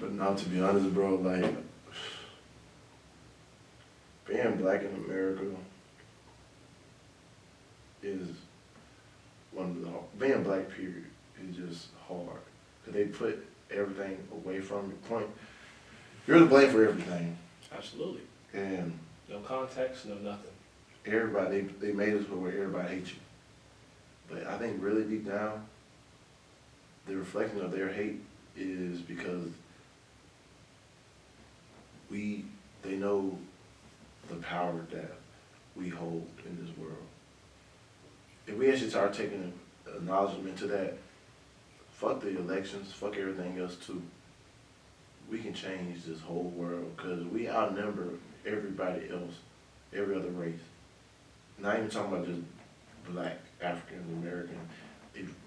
But now, to be honest, bro, like, being black in America is one of the, being black, period, is just hard. Because they put everything away from your point. You're to blame for everything. Absolutely. And no context, no nothing. Everybody, they made us where everybody hates you. But I think really deep down, the reflection of their hate is because they know the power that we hold in this world. If we actually start taking acknowledgement to that, fuck the elections, fuck everything else too. We can change this whole world because we outnumber everybody else, every other race. Not even talking about just black, African, American.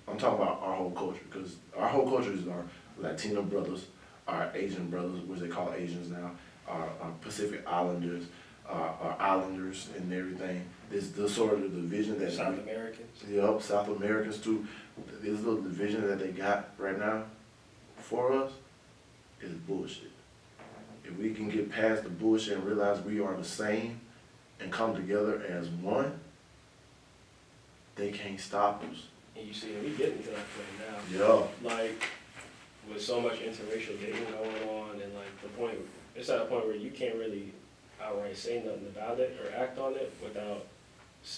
I'm talking about our whole culture, because our whole culture is our Latino brothers, our Asian brothers, which they call Asians now, our Pacific Islanders, our Islanders and everything. This sort of division that South Americans. Yep, South Americans too. This little division that they got right now for us is bullshit. If we can get past the bullshit and realize we are the same and come together as one, they can't stop us. And you see, we getting to that point now. Yeah. Like, with so much interracial dating going on, and like the point, it's at a point where you can't really outright say nothing about it or act on it without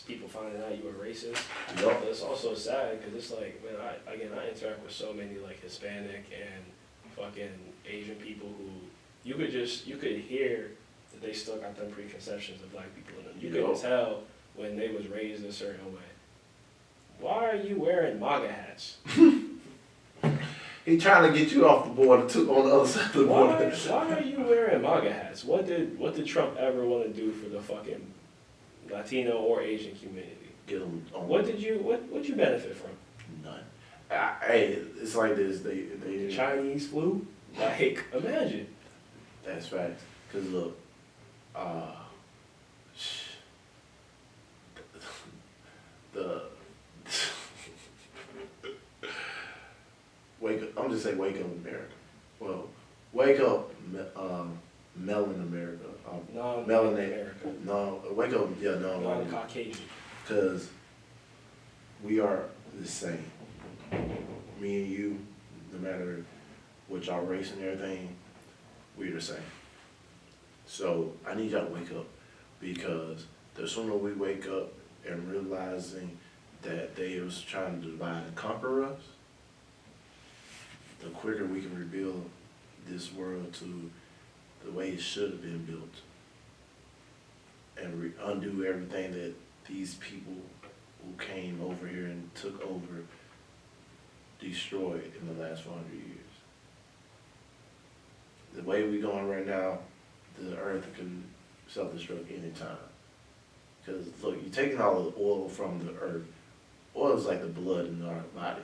people finding out you were racist. Yep. But it's also sad because it's like, man, I interact with so many like Hispanic and fucking Asian people who you could hear that they still got them preconceptions of black people in them. You couldn't tell when they was raised a certain way. Why are you wearing MAGA hats? He trying to get you off the board on the other side of the border. Why are you wearing MAGA hats? What did Trump ever want to do for the fucking Latino or Asian community? Get them on. What you benefit from? None. Hey, it's like this. They Chinese flu? Like, imagine. That's facts. Cause look, the wake up. I'm just saying, wake up, America. Well, wake up, melon America. Melanated America. No, wake up, yeah, no. Non-Caucasian. Because we are the same. Me and you, no matter what y'all race and everything, we're the same. So I need y'all to wake up, because the sooner we wake up and realizing that they was trying to divide and conquer us, the quicker we can rebuild this world to the way it should have been built, and undo everything that these people who came over here and took over destroyed in the last 400 years. The way we going right now, the earth can self-destruct anytime. Because look, you're taking all the oil from the earth. Oil is like the blood in our bodies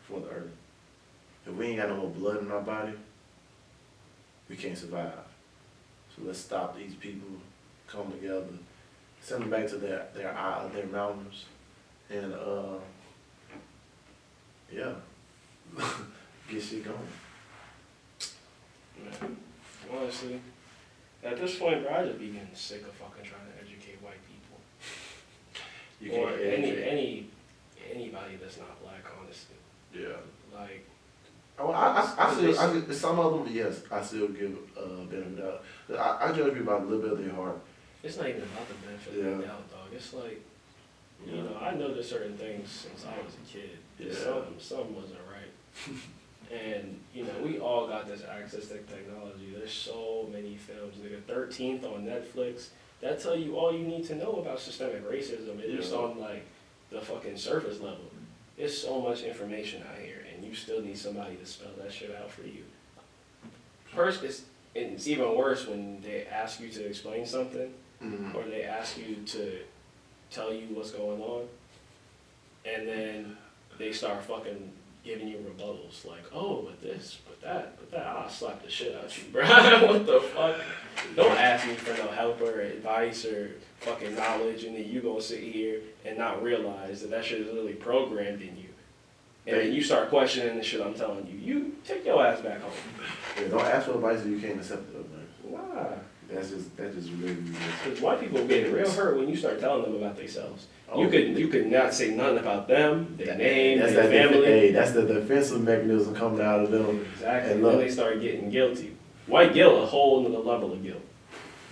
for the earth. If we ain't got no more blood in our body, we can't survive. So let's stop these people, come together, send them back to their mountains, and yeah, get shit going. Man, honestly, at this point, bro, I just be getting sick of fucking trying to educate white people. You or can't educate. anybody that's not black, honestly. Yeah. Like, Oh, I still, some of them, yes, I still give benefit of doubt. I judge people by a little bit of their heart. it's not even about the benefit of the doubt, dog. It's like, you know, I know there's certain things since I was a kid. Yeah. Some wasn't right. And, you know, we all got this access to technology. There's so many films. Nigga, 13th on Netflix. That tell you all you need to know about systemic racism, at least on, like, the fucking surface level. There's so much information out here, and you still need somebody to spell that shit out for you. First, it's even worse when they ask you to explain something, or they ask you to tell you what's going on, and then they start fucking giving you rebuttals, like, oh, but this, but that, I'll slap the shit out you, bro. What the fuck? Don't ask me for no help or advice or fucking knowledge, and then you gonna sit here and not realize that shit is literally programmed in you. And then you start questioning the shit I'm telling you. You take your ass back home. Yeah, don't ask for advice if you can't accept it, man. Nah. That's just really Because white people get real hurt when you start telling them about themselves. Oh, You could not say nothing about them, their name, that's their family. Hey, that's the defensive mechanism coming out of them. Exactly. And And then they start getting guilty. White guilt, a whole nother level of guilt.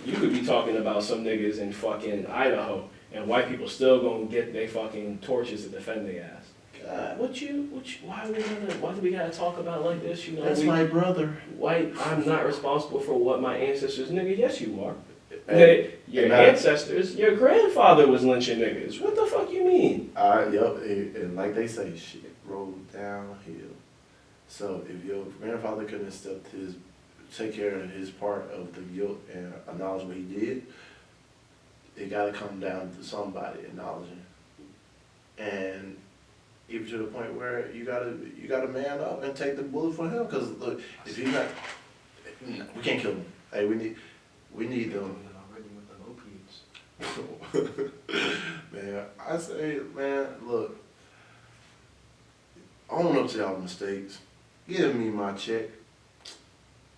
You could be talking about some niggas in fucking Idaho, and white people still gonna get they fucking torches to defend their ass. God, Why do we gotta talk about it like this? You know, that's my brother. white, I'm not responsible for what my ancestors, nigga, yes you are. Hey, Your ancestors, your grandfather was lynching niggas. What the fuck you mean? Yup, and like they say, shit rolled downhill. So if your grandfather couldn't take care of his part of the guilt and acknowledge what he did, it gotta come down to somebody acknowledging. And even to the point where you gotta man up and take the bullet for him, cause look, if he's not, we can't kill him. Hey, we need them. Man, I say, man, look, own up to y'all mistakes. Give me my check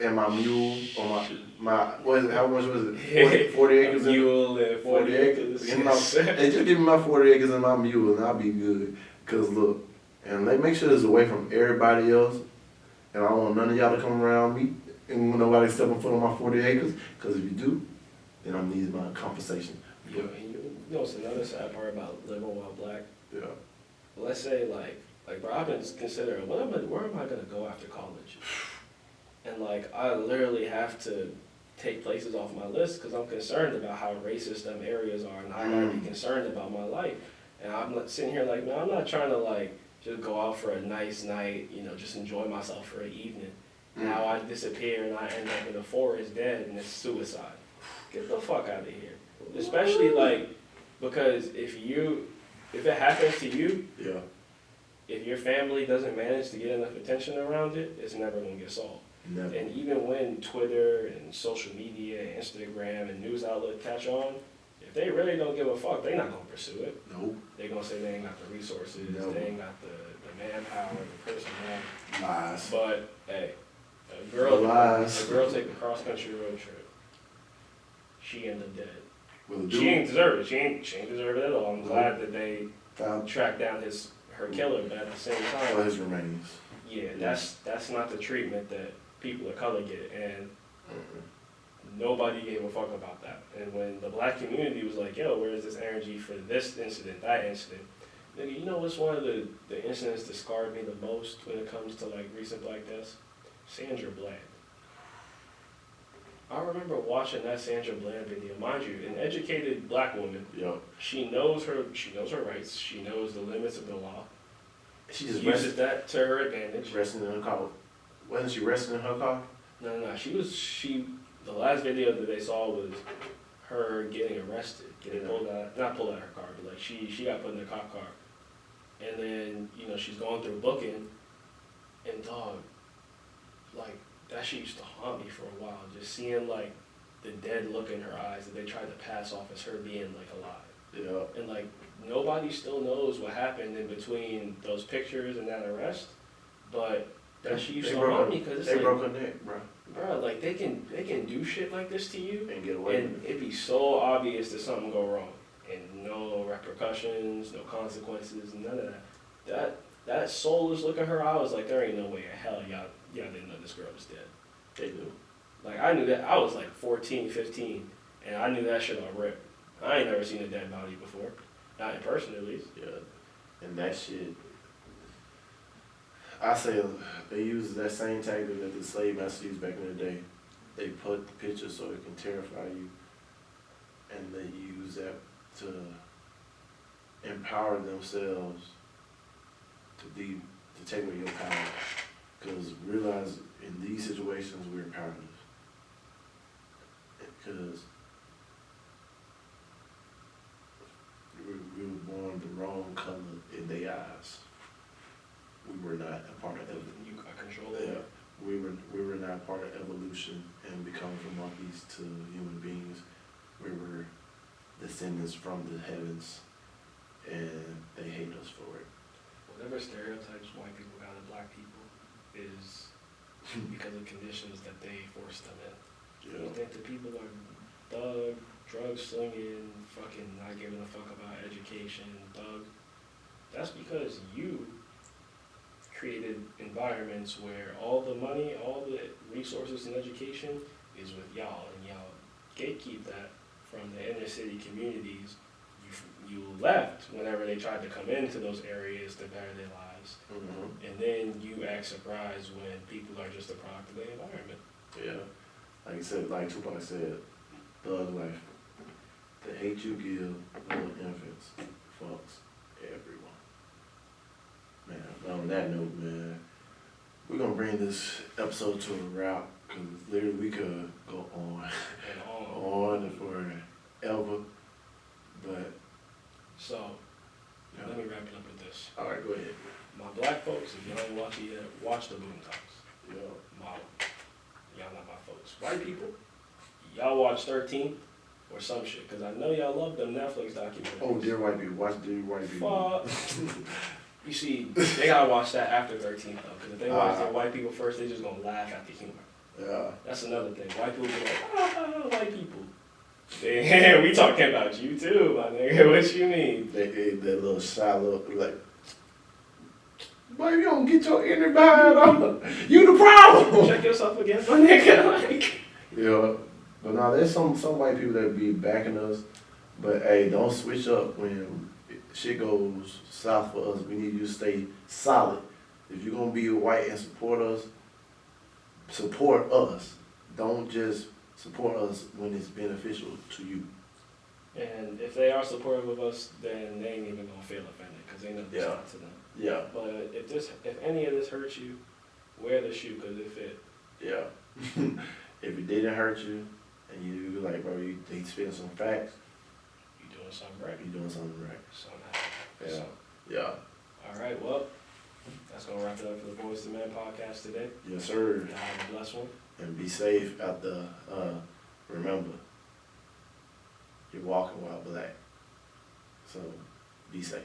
and my mule or what is it? How much was it? 40 acres. A mule and 40 acres. Hey, just give me my 40 acres and my mule, and I'll be good. Cause look, and make sure it's away from everybody else. And I don't want none of y'all to come around me and nobody step in front of my 40 acres. Cause if you do, then I'm needing my compensation. Yeah, and you know what's another sad part about living while black? Yeah. Let's say like bro, I've been considering where am I gonna go after college? And like I literally have to take places off my list because I'm concerned about how racist them areas are, and I gotta be concerned about my life. And I'm sitting here like, man, I'm not trying to like just go out for a nice night, you know, just enjoy myself for an evening. Now I disappear and I end up in the forest dead, and it's suicide. Get the fuck out of here. Especially like, because if it happens to you, Yeah. if your family doesn't manage to get enough attention around it, it's never gonna get solved. Never. And even when Twitter and social media and Instagram and news outlets catch on, if they really don't give a fuck, they're not gonna pursue it. Nope. They're gonna say they ain't got the resources, Nope. they ain't got the manpower, the personnel. Lies. But hey, a girl take a cross country road trip. She ended up dead. Well, She ain't deserve it. She ain't deserve it at all. I'm glad that they found tracked down her killer, but at the same time, his remains. yeah, that's not the treatment that people of color get, and nobody gave a fuck about that. And when the black community was like, yo, where is this energy for this incident, that incident? Nigga, you know what's one of the incidents that scarred me the most when it comes to like recent black deaths? Sandra Bland. I remember watching that Sandra Bland video. Mind you, an educated black woman. Yo. She knows her rights. She knows the limits of the law. She just uses that to her advantage. resting in her car. Wasn't she resting in her car? No. The last video that they saw was her getting arrested, pulled out, not pulled out of her car, but like she got put in the cop car. And then, you know, she's going through booking, and dog, like, that shit used to haunt me for a while, just seeing like the dead look in her eyes that they tried to pass off as her being like alive. Yeah. And like nobody still knows what happened in between those pictures and that arrest, but that shit used to haunt me because they broke her neck, bro. Bro, like they can do shit like this to you And get away and with it. it'd be so obvious that something go wrong and no repercussions, no consequences, none of that. That soulless look in her eye was like, there ain't no way in hell y'all didn't know this girl was dead. They do. Like I knew that, I was like 14, 15, and I knew that shit on rip. I ain't never seen a dead body before, not in person at least. Yeah. And that shit, I say they use that same tactic that the slave masters used back in the day. They put the picture so it can terrify you, and they use that to empower themselves to take away your power. Because realize in these situations we're powerless. Because we were born the wrong color in their eyes. We were not a part of evolution. You got control of Yeah, it. we were not part of evolution and becoming from monkeys to human beings. We were descendants from the heavens, and they hate us for it. Whatever stereotypes white people got of black people is because of conditions that they forced them in. Yeah. You think the people are thug, drug slinging, fucking not giving a fuck about education, thug? That's because you created environments where all the money, all the resources and education is with y'all, and y'all gatekeep that from the inner city communities. You left whenever they tried to come into those areas to better their lives, and then you act surprised when people are just a product of the environment. Yeah. Like you said, like Tupac said, thug life. The hate you give little infants fucks everyone. Man, on that note, man, we're gonna bring this episode to a wrap, because literally we could go on And on forever. But so, yeah. let me wrap it up with this. All right, go ahead. My black folks, if y'all ain't watch it yet, watch the Boondocks. Yeah. Y'all not my folks. White people, y'all watch 13th or some shit, because I know y'all love them Netflix documentaries. Oh, Dear White People. Watch Dear White People. Fuck. You see, they gotta watch that after 13th though, because if they watch their white people first, they just gonna laugh at the humor. Yeah. That's another thing. White people be like, white people. Damn, we talking about you too, my nigga. What you mean? They that little shy look, like, boy, you don't get your inner behind on. You the problem. Check yourself again, my nigga. Like, Yeah. But now there's some white people that be backing us. But hey, don't switch up when shit goes south for us. We need you to stay solid. If you're gonna be white and support us, support us. Don't just support us when it's beneficial to you. and if they are supportive of us, then they ain't even gonna feel offended, because they know it's Yeah. not to them. Yeah. But if any of this hurts you, wear the shoe, because it fit. Yeah. If it didn't hurt you, and you like, bro, they spitting some facts, You doing something right. you doing something right. Somehow. Yeah. So, Yeah. all right, well, that's gonna wrap it up for the Boyz II Men podcast today. Yes, sir. Y'all have a blessed one. And be safe out there. Remember, you're walking while black. So be safe.